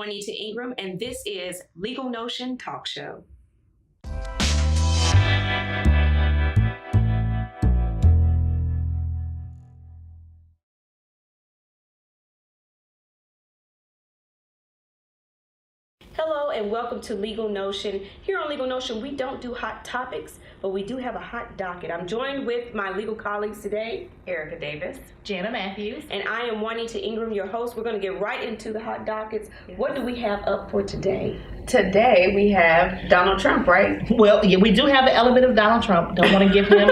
Juanita Ingram, and this is Legal Notion Talk Show. Hello and welcome to Legal Notion. Here on Legal Notion, we don't do hot topics, but we do have a hot docket. I'm joined with my legal colleagues today, Erica Davis, Jana Matthews, and I am Juanita Ingram, your host. We're going to get right into the hot dockets. Yes. What do we have up for today? Today we have Donald Trump, right? Well, yeah, we do have the element of Donald Trump. Don't want to give him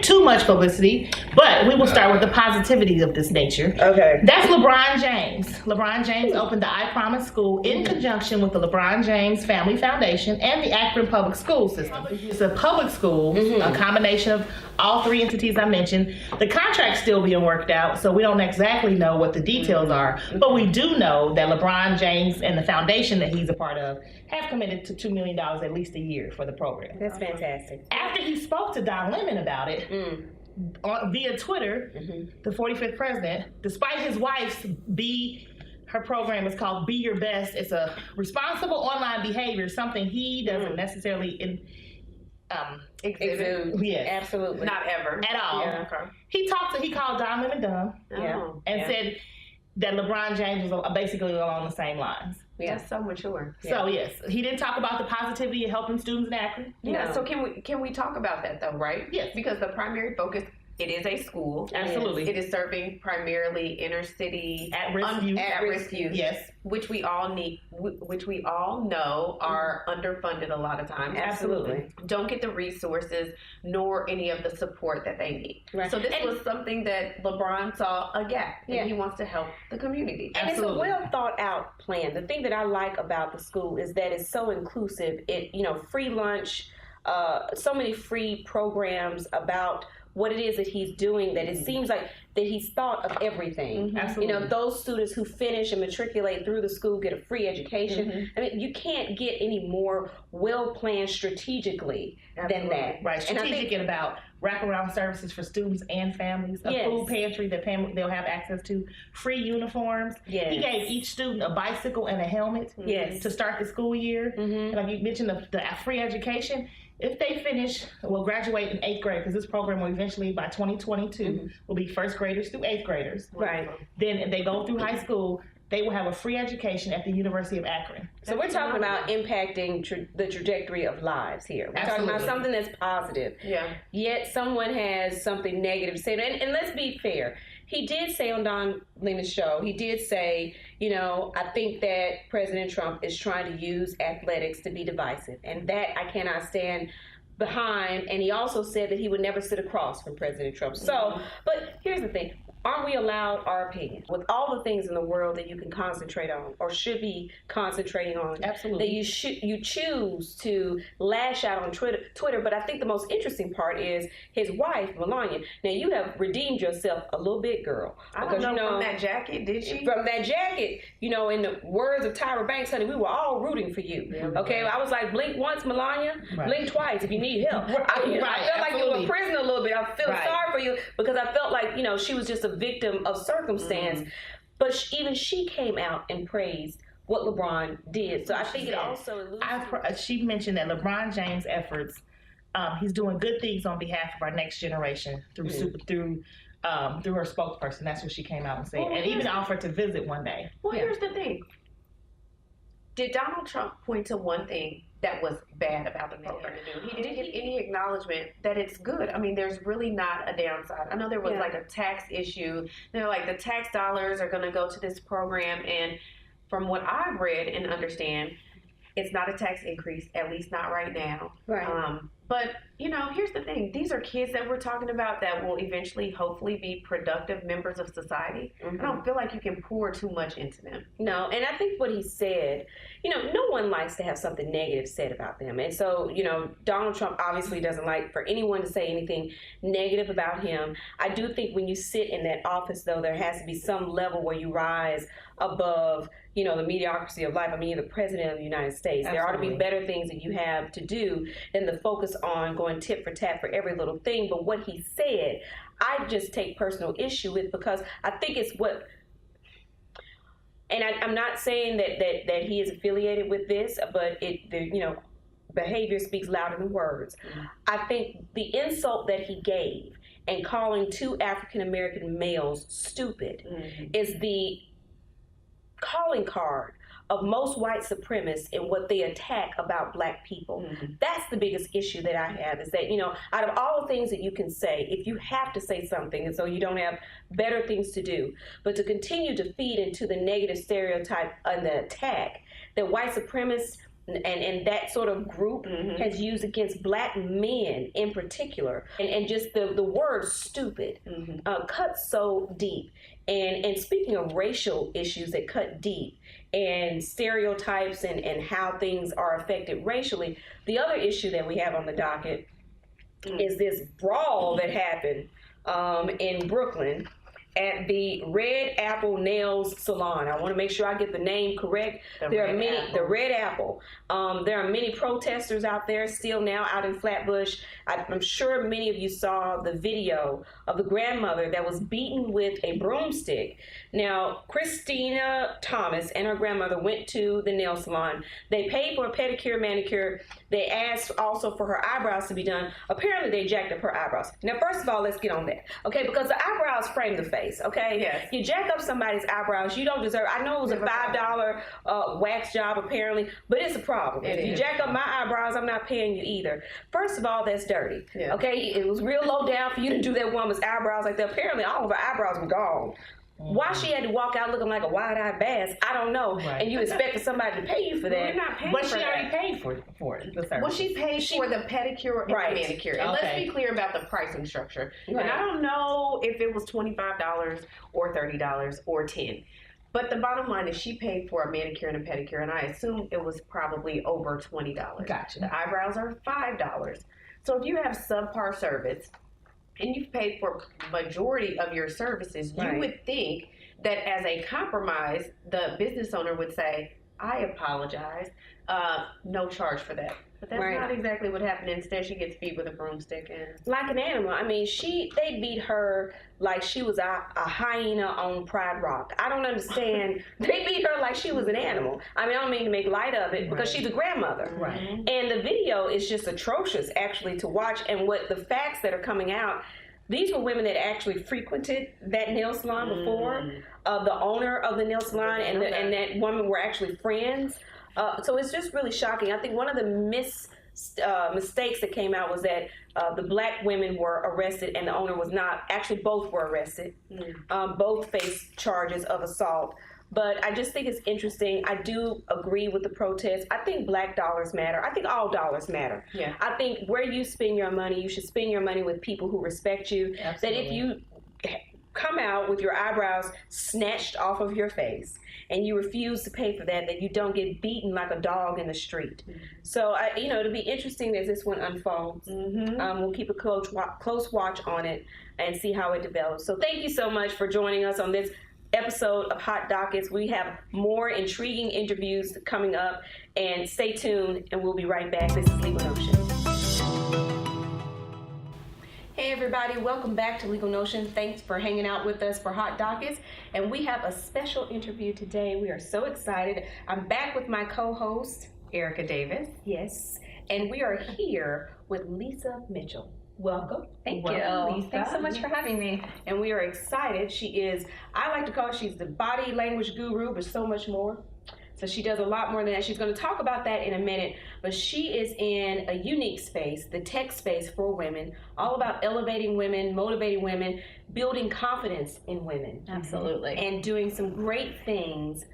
too much publicity, but we will start with the positivity of this nature. Okay. That's LeBron James. LeBron James opened the I Promise School in conjunction with the LeBron James Family Foundation and the Akron Public School System. It's a public school, a combination of all three entities I mentioned. The contract's still being worked out, so we don't exactly know what the details are, but we do know that LeBron James and the foundation that he's a part of have committed to $2 million at least a year for the program. That's fantastic. After he spoke to Don Lemon about it, via Twitter, the 45th president, despite his wife's her program is called Be Your Best. It's a responsible online behavior, something he doesn't necessarily exhibit. Yes. Absolutely. Not ever. At all. Yeah. Okay. He called Don Lemon dumb and said that LeBron James was basically along the same lines. Yeah. That's so mature. So yes, he didn't talk about the positivity of helping students in Akron. Yeah. No. So can we talk about that though, right? Yes. Because the primary focus, it is a school. Absolutely. It is serving primarily inner city at-risk youth. Yes. Which we all know are underfunded a lot of times. Absolutely. Don't get the resources nor any of the support that they need. Right. So this was something that LeBron saw a gap and he wants to help the community. And Absolutely. It's a well thought out plan. The thing that I like about the school is that it's so inclusive. It, free lunch, so many free programs about what it is that he's doing, that it seems like that he's thought of everything. Absolutely. Those students who finish and matriculate through the school get a free education. I mean, you can't get any more well-planned strategically than that. Right, strategic and about wraparound services for students and families, a food pantry that they'll have access to, free uniforms. Yes. He gave each student a bicycle and a helmet to start the school year. And like you mentioned, the free education. If they graduate in 8th grade, because this program will eventually, by 2022, will be first graders through 8th graders. Right. Then if they go through high school, they will have a free education at the University of Akron. So we're talking about impacting the trajectory of lives here. We're talking about something that's positive. Yeah. Yet someone has something negative to say. And let's be fair. He did say on Don Lemon's show, he did say, I think that President Trump is trying to use athletics to be divisive. And that I cannot stand behind. And he also said that he would never sit across from President Trump. So, but here's the thing. Aren't we allowed our opinion? With all the things in the world that you can concentrate on or should be concentrating on, absolutely, that you choose to lash out on Twitter. But I think the most interesting part is his wife, Melania. Now, you have redeemed yourself a little bit, girl. I don't know, from that jacket, did she? From that jacket, in the words of Tyra Banks, honey, we were all rooting for you. Yeah, okay? I was like, blink once, Melania, blink twice if you need help. I felt like you were a prisoner a little bit. I feel sorry for you because I felt like, she was just a victim of circumstance, but even she came out and praised what LeBron did. So I think it also she mentioned that LeBron James' efforts, he's doing good things on behalf of our next generation through her spokesperson. That's what she came out and said, and even offered to visit one day. Well, here's the thing. Did Donald Trump point to one thing that was bad about the program? He didn't give any acknowledgement that it's good. I mean, there's really not a downside. I know there was like a tax issue. They're like, the tax dollars are going to go to this program. And from what I've read and understand, it's not a tax increase, at least not right now. Right. But, here's the thing. These are kids that we're talking about that will eventually, hopefully, be productive members of society. I don't feel like you can pour too much into them. No, and I think what he said, no one likes to have something negative said about them. And so, Donald Trump obviously doesn't like for anyone to say anything negative about him. I do think when you sit in that office, though, there has to be some level where you rise above, the mediocrity of life. I mean, you're the president of the United States. Absolutely. There ought to be better things that you have to do than the focus on going tit for tat for every little thing. But what he said, I just take personal issue with because I think it's what and I'm not saying that he is affiliated with this, but behavior speaks louder than words. I think the insult that he gave and calling 2 African American males stupid is the calling card of most white supremacists and what they attack about black people. That's the biggest issue that I have, is that, out of all the things that you can say, if you have to say something and so you don't have better things to do, but to continue to feed into the negative stereotype and the attack that white supremacists and that sort of group has used against black men in particular, and just the word stupid cuts so deep. And speaking of racial issues that cut deep and stereotypes and how things are affected racially, the other issue that we have on the docket is this brawl that happened in Brooklyn at the Red Apple Nails Salon. I want to make sure I get the name correct. The Red Apple. There are many protesters out there still now out in Flatbush. I'm sure many of you saw the video of the grandmother that was beaten with a broomstick. Now, Christina Thomas and her grandmother went to the nail salon. They paid for a pedicure, manicure. They asked also for her eyebrows to be done. Apparently, they jacked up her eyebrows. Now, first of all, let's get on that, okay? Because the eyebrows frame the face, okay? Yes. You jack up somebody's eyebrows, you don't deserve. I know it was a $5 wax job, apparently, but it's a problem. If you jack up my eyebrows, I'm not paying you either. First of all, that's dirty, okay? It was real low down for you to do that woman's eyebrows like that. Apparently, all of her eyebrows were gone. Why she had to walk out looking like a wide-eyed bass, I don't know. Right. And you expected somebody to pay you for that. You're not paying but for she that. already paid for it. The service. Well, she paid for the pedicure and the manicure. And let's be clear about the pricing structure. Right. And I don't know if it was $25 or $30 or $10. But the bottom line is she paid for a manicure and a pedicure, and I assume it was probably over $20. Gotcha. The eyebrows are $5. So if you have subpar service, and you've paid for majority of your services, you would think that as a compromise, the business owner would say, I apologize, no charge for that. But that's not exactly what happened. Instead, she gets beat with a broomstick. And like an animal. I mean, they beat her like she was a hyena on Pride Rock. I don't understand. They beat her like she was an animal. I mean, I don't mean to make light of it because she's a grandmother. Right. And the video is just atrocious, actually, to watch. And what the facts that are coming out, these were women that actually frequented that nail salon before. The owner of the nail salon and that woman were actually friends. So it's just really shocking. I think one of the mistakes that came out was that the black women were arrested and the owner was not. Actually, both were arrested. Both faced charges of assault. But I just think it's interesting. I do agree with the protest. I think black dollars matter. I think all dollars matter. Yeah. I think where you spend your money, you should spend your money with people who respect you. Absolutely. That if you come out with your eyebrows snatched off of your face and you refuse to pay for that you don't get beaten like a dog in the street. So, it'll be interesting as this one unfolds. We'll keep a close watch on it and see how it develops. So thank you so much for joining us on this episode of Hot Dockets. We have more intriguing interviews coming up, and stay tuned, and we'll be right back. This is Legal Notion. Hey everybody, welcome back to Legal Notion. Thanks for hanging out with us for Hot Dockets. And we have a special interview today. We are so excited. I'm back with my co-host, Erica Davis. Yes. And we are here with Lisa Mitchell. Welcome. Thank you. Lisa. Thanks so much for having me. And we are excited. She is, I like to call her, she's the body language guru, but so much more. So she does a lot more than that. She's going to talk about that in a minute. But she is in a unique space, the tech space for women, all about elevating women, motivating women, building confidence in women. Absolutely. And doing some great things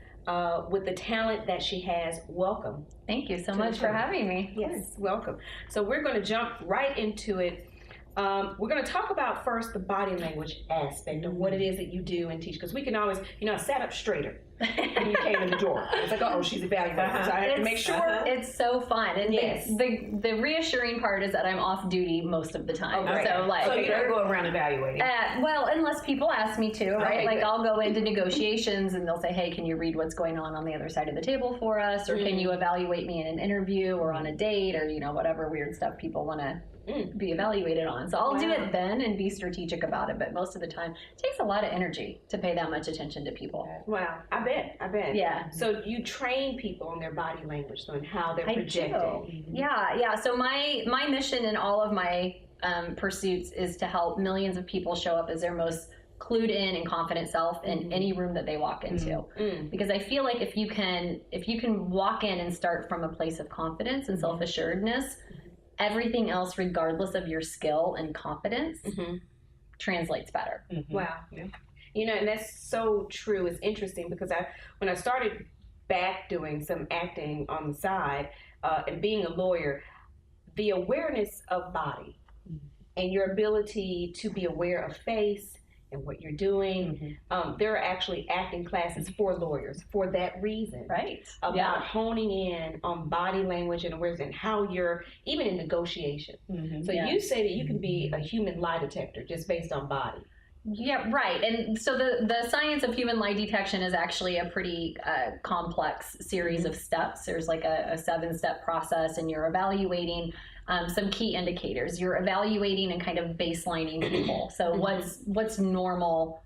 with the talent that she has. Welcome. Thank you so much for having me. Yes, welcome. So we're going to jump right into it. We're going to talk about first the body language aspect of what it is that you do and teach, because we can always, I sat up straighter when you came in the door. It's like, oh, she's evaluating. So I have to make sure. It's so fun. And yes. the reassuring part is that I'm off duty most of the time. Okay. So you don't go around evaluating? Well, unless people ask me to, right? Okay, like good. I'll go into negotiations and they'll say, hey, can you read what's going on the other side of the table for us? Or can you evaluate me in an interview or on a date or, whatever weird stuff people want to be evaluated on. So I'll do it then and be strategic about it. But most of the time, it takes a lot of energy to pay that much attention to people. Wow. I I bet. Yeah. So you train people on their body language, so and how they're I projecting. do. Yeah. So my mission in all of my pursuits is to help millions of people show up as their most clued in and confident self in any room that they walk into. Because I feel like if you can walk in and start from a place of confidence and self-assuredness, everything else, regardless of your skill and competence, translates better. Wow. You know, and that's so true. It's interesting because when I started back doing some acting on the side and being a lawyer, the awareness of body and your ability to be aware of face and what you're doing. There are actually acting classes for lawyers for that reason. Right. About honing in on body language and awareness and how you're, even in negotiation. So you say that you can be a human lie detector just based on body. Yeah, right. And so the science of human lie detection is actually a pretty complex series of steps. There's like a 7-step process, and you're evaluating some key indicators. You're evaluating and kind of baselining people. So what's normal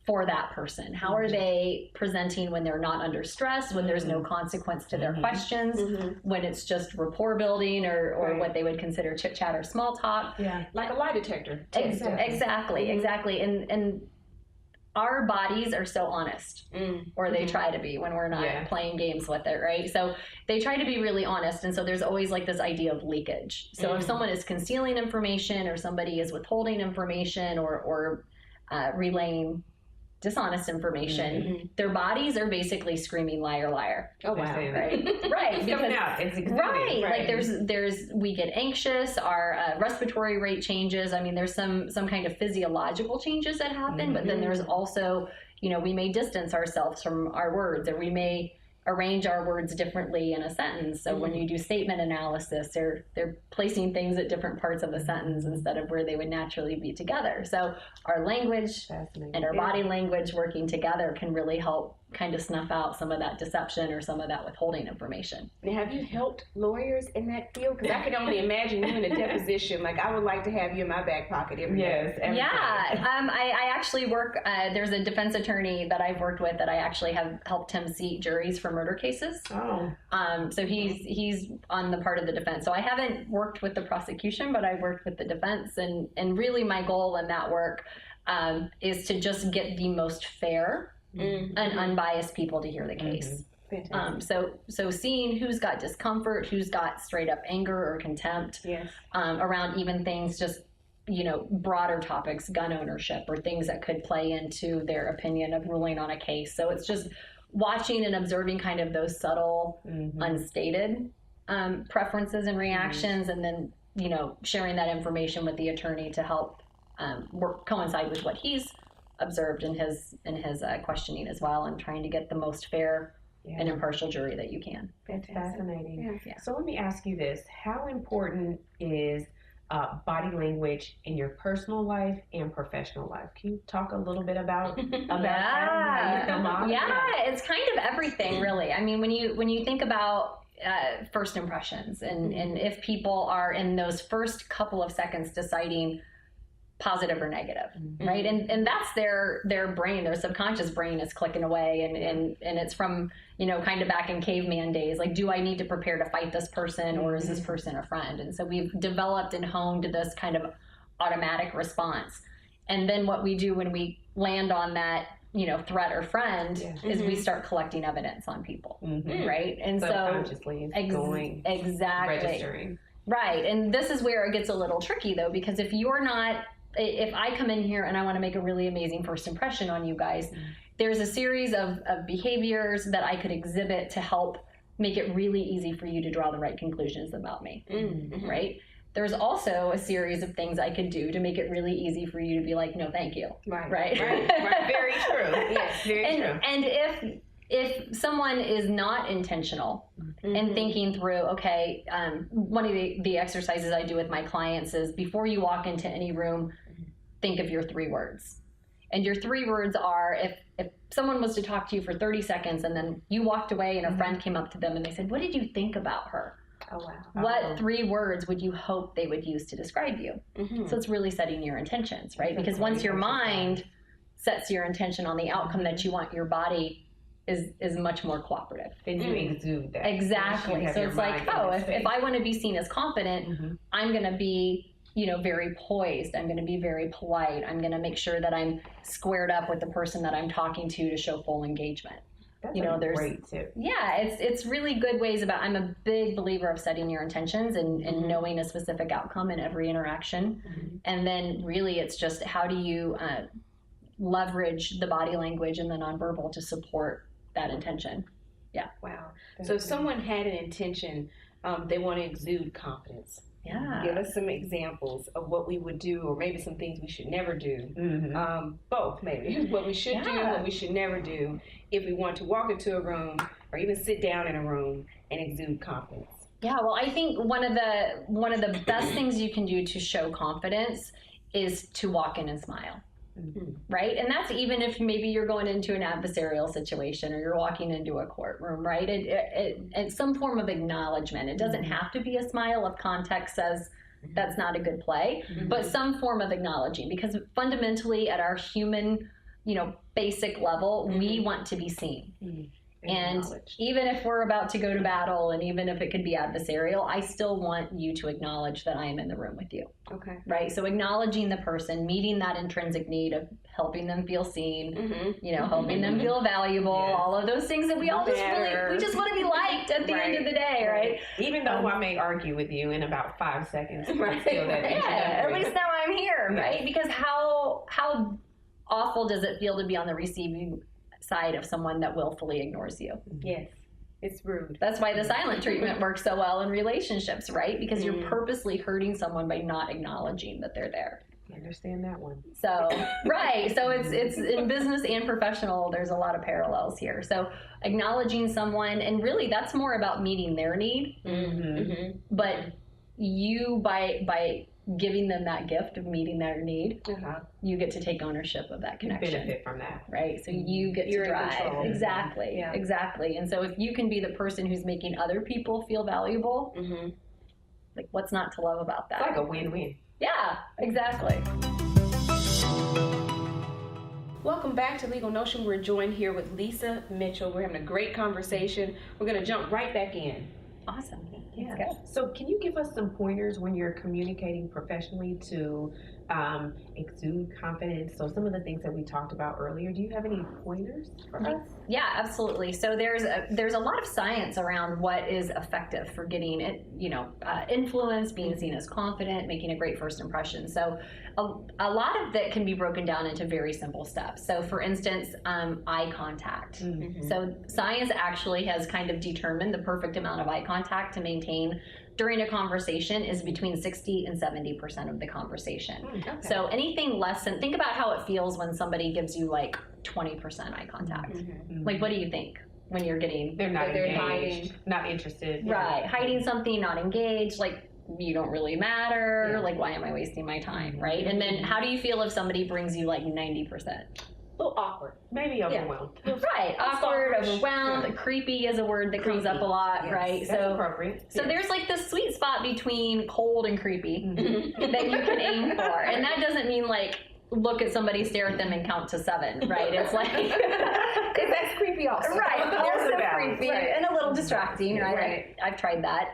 for that person? How are they presenting when they're not under stress, when there's no consequence to their questions, when it's just rapport building or what they would consider chit chat or small talk? Yeah, like a lie detector. Exactly. And our bodies are so honest, or they try to be when we're not playing games with it, right? So they try to be really honest, and so there's always like this idea of leakage. So if someone is concealing information, or somebody is withholding information, or relaying dishonest information, their bodies are basically screaming liar, liar. Oh wow. Right. Right. It's coming out. It's right. Like there's we get anxious, our respiratory rate changes. I mean, there's some kind of physiological changes that happen, but then there's also, we may distance ourselves from our words, or we may arrange our words differently in a sentence. So when you do statement analysis, they're placing things at different parts of the sentence instead of where they would naturally be together. So our language and our body language working together can really help kind of snuff out some of that deception or some of that withholding information. Now, have you helped lawyers in that field? Because I can only imagine you in a deposition. Like, I would like to have you in my back pocket every day. I actually work, there's a defense attorney that I've worked with that I actually have helped him seat juries for murder cases. So he's on the part of the defense. So I haven't worked with the prosecution, but I've worked with the defense. And really my goal in that work is to just get the most fair and unbiased people to hear the case. So seeing who's got discomfort, who's got straight up anger or contempt around even things just, broader topics, gun ownership, or things that could play into their opinion of ruling on a case. So it's just watching and observing kind of those subtle, unstated preferences and reactions, and then, sharing that information with the attorney to help coincide with what he's observed in his questioning as well, and trying to get the most fair and impartial jury that you can. That's fascinating. Yeah. So let me ask you this: how important is body language in your personal life and professional life? Can you talk a little bit about that? How you come on? It's kind of everything, really. I mean, when you think about first impressions, and if people are in those first couple of seconds deciding positive or negative, right? And that's their brain, their subconscious brain is clicking away, and it's from, kind of back in caveman days, like, do I need to prepare to fight this person, or is this person a friend? And so we've developed and honed this kind of automatic response. And then what we do when we land on that, threat or friend is we start collecting evidence on people, right? And so subconsciously going exactly registering. Right. And this is where it gets a little tricky, though, because if I come in here and I want to make a really amazing first impression on you guys, there's a series of behaviors that I could exhibit to help make it really easy for you to draw the right conclusions about me, right? There's also a series of things I could do to make it really easy for you to be like, no, thank you. Right. Very true. Yes, very true. And if someone is not intentional and thinking through, okay, one of the exercises I do with my clients is, before you walk into any room, think of your 3 words. And your 3 words are, if someone was to talk to you for 30 seconds and then you walked away and a friend came up to them and they said, what did you think about her? Oh, wow. What 3 words would you hope they would use to describe you? So it's really setting your intentions, right? Because once your mind sets your intention on the outcome that you want your body is much more cooperative. Then you exude that. Exactly. You have So your it's like, mind in oh, that if space. I want to be seen as confident, I'm going to be, very poised. I'm going to be very polite. I'm going to make sure that I'm squared up with the person that I'm talking to show full engagement. That's a a great tip. Yeah, it's really good ways about. I'm a big believer of setting your intentions and knowing a specific outcome in every interaction, and then really it's just how do you leverage the body language and the nonverbal to support that intention. Yeah. Wow. So if someone had an intention, they want to exude confidence. Yeah. Give us some examples of what we would do, or maybe some things we should never do. Both, maybe. What we should do, what we should never do, if we want to walk into a room or even sit down in a room and exude confidence. Yeah. Well, I think one of the best things you can do to show confidence is to walk in and smile. Right? And that's even if maybe you're going into an adversarial situation or you're walking into a courtroom, right? It's some form of acknowledgement. It doesn't have to be a smile if context says that's not a good play, but some form of acknowledging, because fundamentally at our human, basic level, we want to be seen. And even if we're about to go to battle, and even if it could be adversarial, I still want you to acknowledge that I am in the room with you. Okay. Right? So acknowledging the person, meeting that intrinsic need of helping them feel seen, helping them feel valuable, all of those things that we all we just want to be liked at the end of the day, right? Even though I may argue with you in about 5 seconds, Right. still that At least now I'm here, right? Because how awful does it feel to be on the receiving side of someone that willfully ignores you? Yes. It's rude. That's why the silent treatment works so well in relationships, right? Because you're purposely hurting someone by not acknowledging that they're there. I understand that one. So, right. So it's in business and professional, there's a lot of parallels here. So acknowledging someone, and really that's more about meeting their need. But you, by giving them that gift of meeting their need, you get to take ownership of that connection. Benefit from that. Right? So you get You're to in drive. control. Exactly. Yeah. Exactly. And so if you can be the person who's making other people feel valuable, like what's not to love about that? It's like a win-win. Yeah, exactly. Welcome back to Legal Notion. We're joined here with Lisa Mitchell. We're having a great conversation. We're going to jump right back in. Awesome. Yeah. Let's go. So can you give us some pointers when you're communicating professionally to exude confidence? So some of the things that we talked about earlier, do you have any pointers for us? Yeah, absolutely. So there's a lot of science around what is effective for getting it, influence, being seen as confident, making a great first impression. So a lot of that can be broken down into very simple steps. So for instance, eye contact. So science actually has kind of determined the perfect amount of eye contact to maintain during a conversation is between 60 and 70% of the conversation. So anything less than, think about how it feels when somebody gives you like 20% eye contact. Like, what do you think when you're getting, They're not engaged, hiding. not interested. right, hiding something, not engaged, like you don't really matter, like why am I wasting my time, right? And then how do you feel if somebody brings you like 90%? A little awkward. Maybe overwhelmed. Right, awkward, overwhelmed, creepy is a word that comes up a lot, right? That's appropriate. So there's like this sweet spot between cold and creepy that you can aim for. And that doesn't mean like look at somebody, stare at them, and count to 7, right? It's like that's creepy also. right, There's also a balance. creepy and a little distracting, right? Right. I've tried that.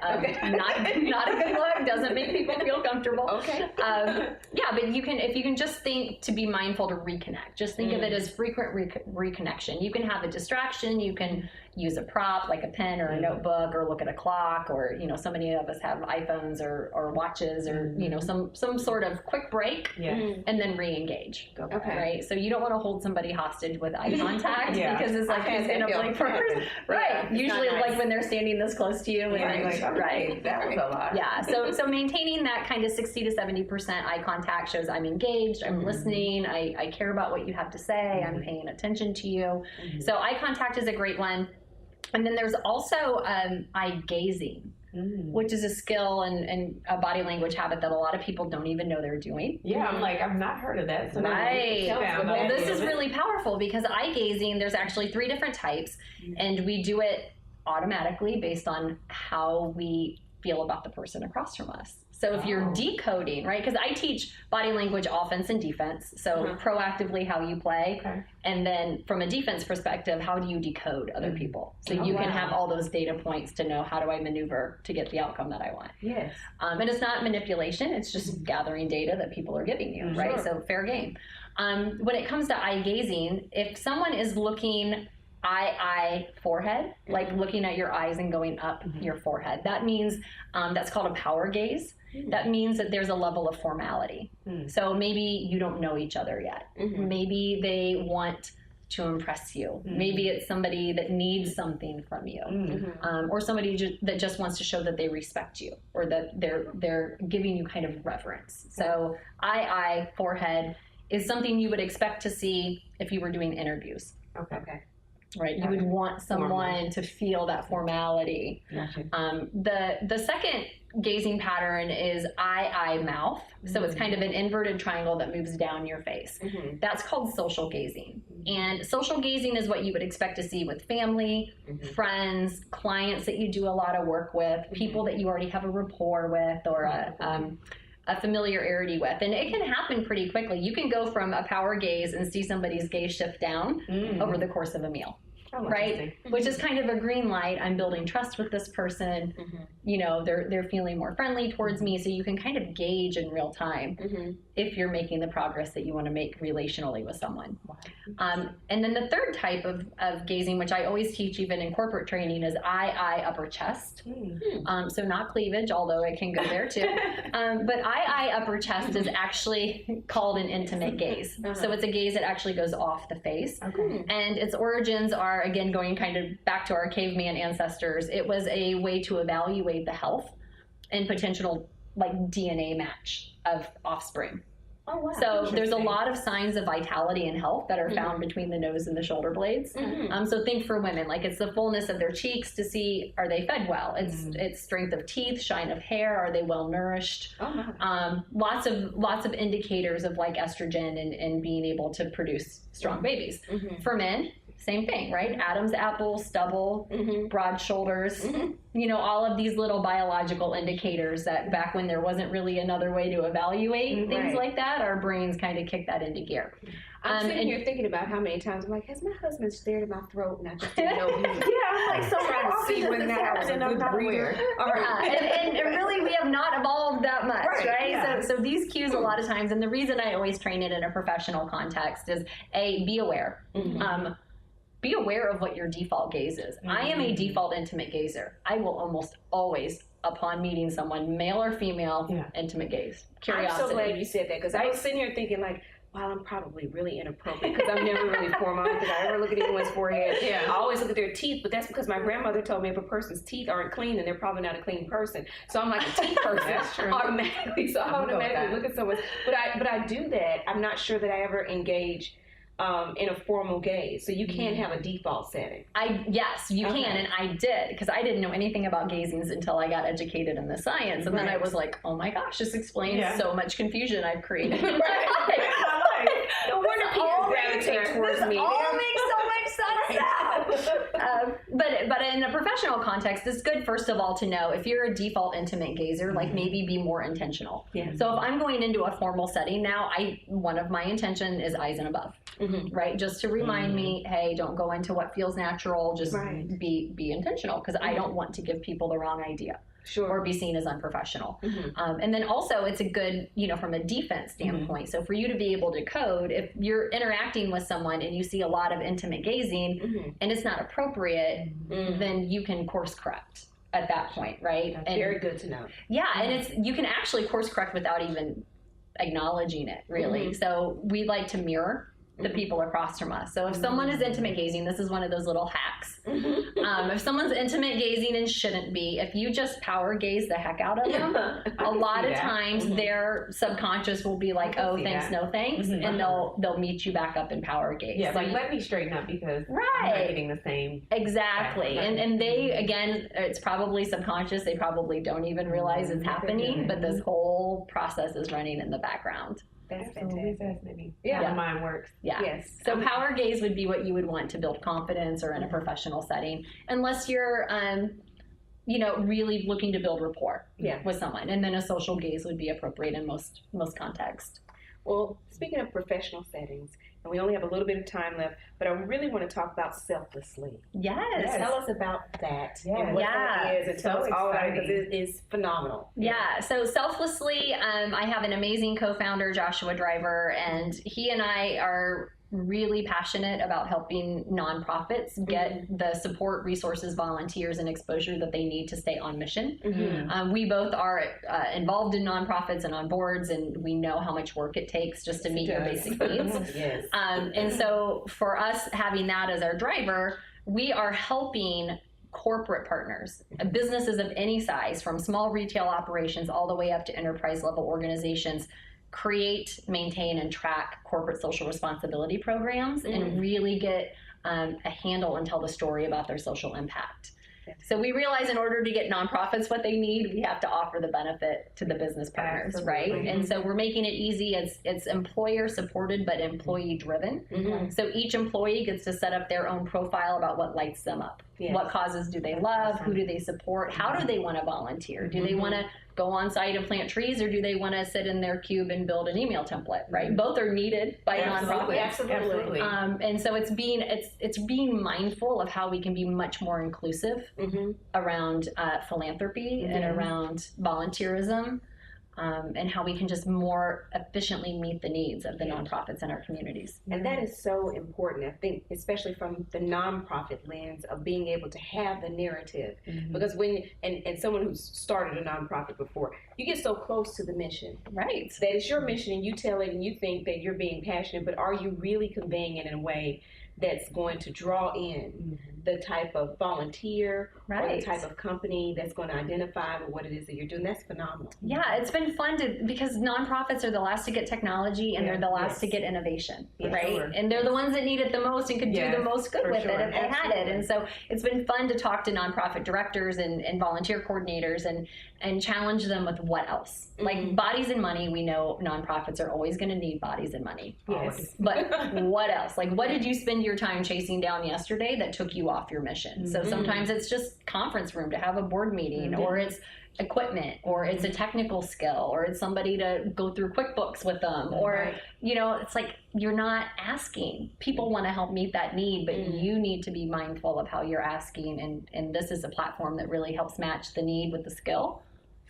Not a good look. Doesn't make people feel comfortable. Okay. Yeah, but if you can just think to be mindful to reconnect. Just think of it as frequent reconnection. You can have a distraction. You can use a prop like a pen or a notebook, or look at a clock, or so many of us have iPhones or watches, or some sort of quick break, and then re-engage. Okay. Right. So you don't want to hold somebody hostage with eye contact because it's like who's gonna blink first. Right. Yeah, usually not nice. like when they're standing this close to you. And right. That was a lot. Yeah. So maintaining that kind of 60 to 70% eye contact shows I'm engaged, I'm listening, I care about what you have to say, I'm paying attention to you. So eye contact is a great one. And then there's also eye gazing, which is a skill and a body language habit that a lot of people don't even know they're doing. Yeah, I'm like, I've not heard of that. So right. Well, this is it. really powerful because eye gazing, there's actually 3 different types, and we do it automatically based on how we feel about the person across from us. So if you're decoding, right? Because I teach body language, offense, and defense. So proactively how you play. Okay. And then from a defense perspective, how do you decode other people? So you can have all those data points to know how do I maneuver to get the outcome that I want. Yes. And it's not manipulation. It's just gathering data that people are giving you, right? So fair game. When it comes to eye gazing, if someone is looking eye, forehead, like looking at your eyes and going up your forehead, that means that's called a power gaze. That means that there's a level of formality. So maybe you don't know each other yet. Maybe they want to impress you. Maybe it's somebody that needs something from you, or somebody that just wants to show that they respect you, or that they're giving you kind of reverence. So eye, forehead is something you would expect to see if you were doing interviews. Okay. Right, you would want someone to feel that formality. The second gazing pattern is eye, mouth. So it's kind of an inverted triangle that moves down your face. That's called social gazing. And social gazing is what you would expect to see with family, friends, clients that you do a lot of work with, people that you already have a rapport with, or a familiarity with. And it can happen pretty quickly. You can go from a power gaze and see somebody's gaze shift down over the course of a meal. Right? Which is kind of a green light. I'm building trust with this person. You know, they're feeling more friendly towards me. So you can kind of gauge in real time if you're making the progress that you want to make relationally with someone. And then the third type of gazing, which I always teach even in corporate training, is eye, upper chest. So not cleavage, although it can go there too. But eye, upper chest is actually called an intimate gaze. So it's a gaze that actually goes off the face. And its origins are, again, going kind of back to our caveman ancestors. It was a way to evaluate the health and potential like DNA match of offspring. So there's a lot of signs of vitality and health that are found between the nose and the shoulder blades. So think for women, like it's the fullness of their cheeks to see, are they fed well? It's strength of teeth, shine of hair, are they well nourished? Lots of indicators of like estrogen and being able to produce strong babies. For men, same thing, right? Adam's apple, stubble, broad shoulders, you know, all of these little biological indicators that back when there wasn't really another way to evaluate things like that, our brains kind of kick that into gear. I'm sitting here thinking about how many times I'm like, has my husband stared at my throat and I just didn't know he was I'm like, so trying to see whether or not I was a good breather. And really, we have not evolved that much, right? So these cues a lot of times, and the reason I always train it in a professional context is be aware. Be aware of what your default gaze is. I am a default intimate gazer. I will almost always, upon meeting someone, male or female, intimate gaze. Curiosity. I'm so glad you said that, because I was sitting here thinking like, wow, I'm probably really inappropriate because I'm never really formal. I don't think I ever look at anyone's forehead. I always look at their teeth, but that's because my grandmother told me if a person's teeth aren't clean, then they're probably not a clean person. So I'm like a teeth person automatically. So I automatically look at someone. But I do that. I'm not sure that I ever engage in a formal gaze. So you can have a default setting. Yes, you can, and I did, because I didn't know anything about gazings until I got educated in the science, and then I was like, oh my gosh, this explains so much confusion I've created. No wonder people gravitate towards me. This all makes so much sense now. But in a professional context, it's good, first of all, to know if you're a default intimate gazer, like maybe be more intentional. So if I'm going into a formal setting now, one of my intention is eyes and above. Right? Just to remind me, hey, don't go into what feels natural, just be intentional, because I don't want to give people the wrong idea. Or be seen as unprofessional. And then also it's a good, you know, from a defense standpoint. So for you to be able to code, if you're interacting with someone and you see a lot of intimate gazing and it's not appropriate, then you can course correct at that point, right? That's very good to know. Yeah, and you can actually course correct without even acknowledging it, really. So we like to mirror the people across from us. So if someone is intimate gazing, this is one of those little hacks. If someone's intimate gazing and shouldn't be, if you just power gaze the heck out of them, a lot of times their subconscious will be like, oh, thanks, no thanks, and they'll meet you back up in power gaze. Yeah, like let me straighten up because I'm not getting the same. Exactly. And they, again, it's probably subconscious. They probably don't even realize it's happening, but this whole process is running in the background. That's fascinating. How the mind works. Yes. So power gaze would be what you would want to build confidence or in a professional setting, unless you're, really looking to build rapport Yeah. with someone. And then a social gaze would be appropriate in most contexts. Well, speaking of professional settings, and we only have a little bit of time left, but I really want to talk about selflessly. Yes. Tell us about that and what Yeah. that is, and tell So us all about it, exciting. because it is phenomenal. Yeah, so Selflessly, I have an amazing co-founder, Joshua Driver, and he and I are really passionate about helping nonprofits get the support, resources, volunteers, and exposure that they need to stay on mission. We both are involved in nonprofits and on boards, and we know how much work it takes just to meet your basic needs. Yes. And so for us, having that as our driver, we are helping corporate partners, businesses of any size, from small retail operations all the way up to enterprise level organizations, create, maintain, and track corporate social responsibility programs and really get a handle and tell the story about their social impact. So we realize in order to get nonprofits what they need, we have to offer the benefit to the business partners, right? And so we're making it easy. It's employer supported but employee driven. So each employee gets to set up their own profile about what lights them up. Yes. What causes do they love? Who do they support? How do they want to volunteer? Do they want to go on site and plant trees, or do they want to sit in their cube and build an email template, right? Both are needed by nonprofits. Absolutely. And so it's being mindful of how we can be much more inclusive around philanthropy and around volunteerism, and how we can just more efficiently meet the needs of the nonprofits in our communities. And that is so important, I think, especially from the nonprofit lens of being able to have the narrative. Because when, and someone who's started a nonprofit before, you get so close to the mission. Right. That it's your mission and you tell it and you think that you're being passionate, but are you really conveying it in a way that's going to draw in the type of volunteer or the type of company that's going to identify with what it is that you're doing? That's phenomenal. Yeah, it's been fun because nonprofits are the last to get technology and they're the last to get innovation, right? Sure. And they're the ones that need it the most and could do the most good with it if they had it. And so it's been fun to talk to nonprofit directors and volunteer coordinators and challenge them with what else. Like bodies and money, we know nonprofits are always going to need bodies and money. Yes. But what else? Like, what did you spend your time chasing down yesterday that took you off your mission? So sometimes it's just conference room to have a board meeting, or it's equipment, or it's a technical skill, or it's somebody to go through QuickBooks with them, or it's like you're not asking. People want to help meet that need, but you need to be mindful of how you're asking, and this is a platform that really helps match the need with the skill.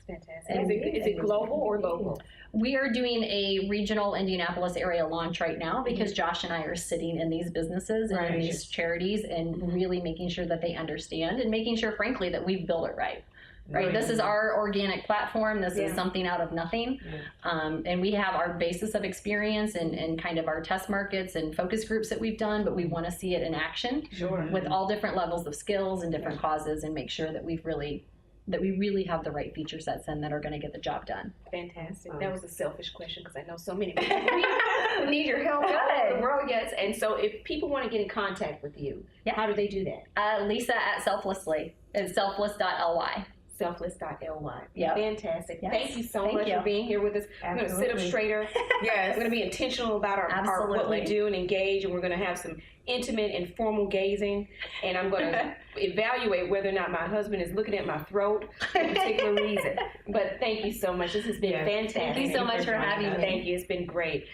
Fantastic. Is it global or local? We are doing a regional Indianapolis area launch right now because Josh and I are sitting in these businesses and in these charities and really making sure that they understand and making sure, frankly, that we've built it right. Right. This is our organic platform. This is something out of nothing. And we have our basis of experience and kind of our test markets and focus groups that we've done, but we want to see it in action with all different levels of skills and different causes, and make sure that we really have the right feature sets in that are going to get the job done. Fantastic. That was a selfish question because I know so many people need your help all over the world. Yes. And so if people want to get in contact with you, how do they do that? Lisa at Selflessly. It's selfless.ly. Selfless.ly. Yep. Fantastic. Yes. Thank you so much for being here with us. We're going to sit up straighter. We're going to be intentional about our what we do and engage, and we're going to have some intimate and formal gazing, and I'm going to evaluate whether or not my husband is looking at my throat for a particular reason. But thank you so much. This has been fantastic. Thank you so much for having me. Thank you. It's been great.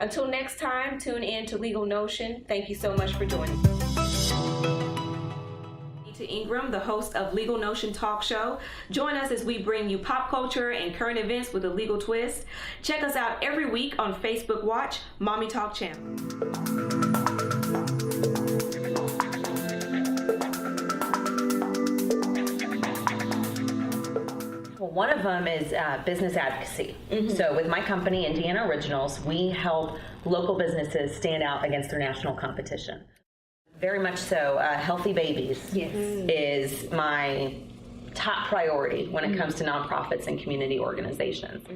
Until next time, tune in to Legal Notion. Thank you so much for joining. To Ingram, the host of Legal Notion Talk Show. Join us as we bring you pop culture and current events with a legal twist. Check us out every week on Facebook Watch, Mommy Talk Channel. Well, one of them is business advocacy. So with my company, Indiana Originals, we help local businesses stand out against their national competition. Very much so. Healthy babies is my top priority when it comes to nonprofits and community organizations.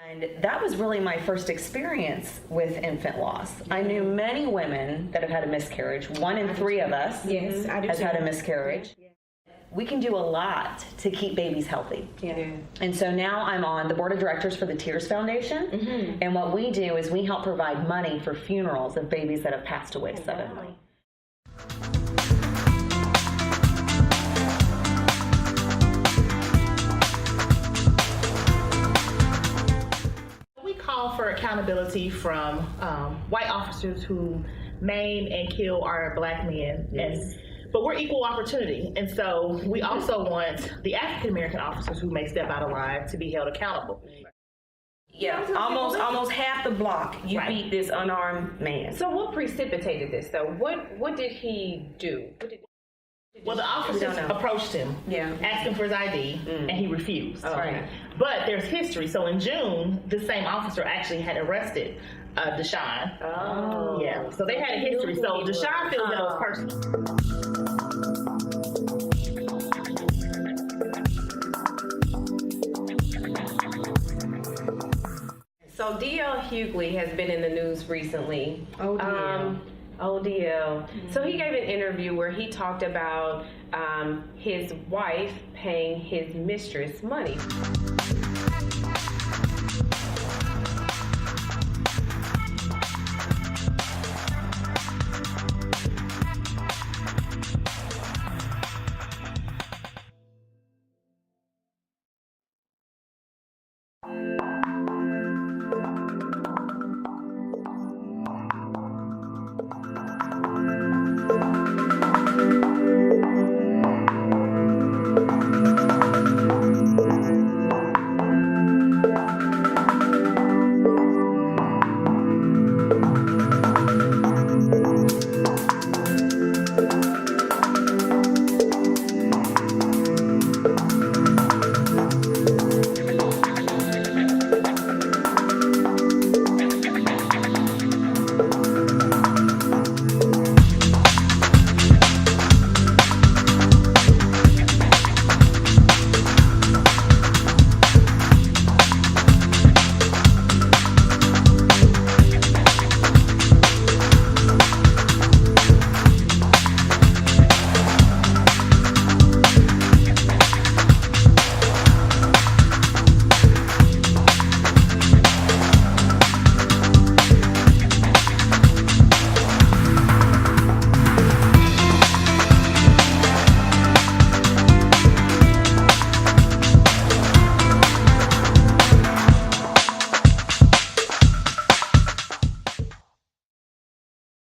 And that was really my first experience with infant loss. I knew many women that have had a miscarriage. 1 in 3 of us has had a miscarriage. We can do a lot to keep babies healthy. And so now I'm on the board of directors for the Tears Foundation. And what we do is we help provide money for funerals of babies that have passed away suddenly. call for accountability from white officers who maim and kill our black men. But we're equal opportunity, and so we also want the African American officers who may step out of line to be held accountable. Yeah, almost half the block. You Right. beat this unarmed man. So what precipitated this, though? What did he do? Well, the officers don't know. approached him, Yeah. asked him for his ID, and he refused. Right. But there's history. So in June, the same officer actually had arrested Deshaun. Oh. Yeah. So they had a history. So Deshaun feels that it was personal. So DL Hughley has been in the news recently. ODL. ODL. So he gave an interview where he talked about his wife paying his mistress money.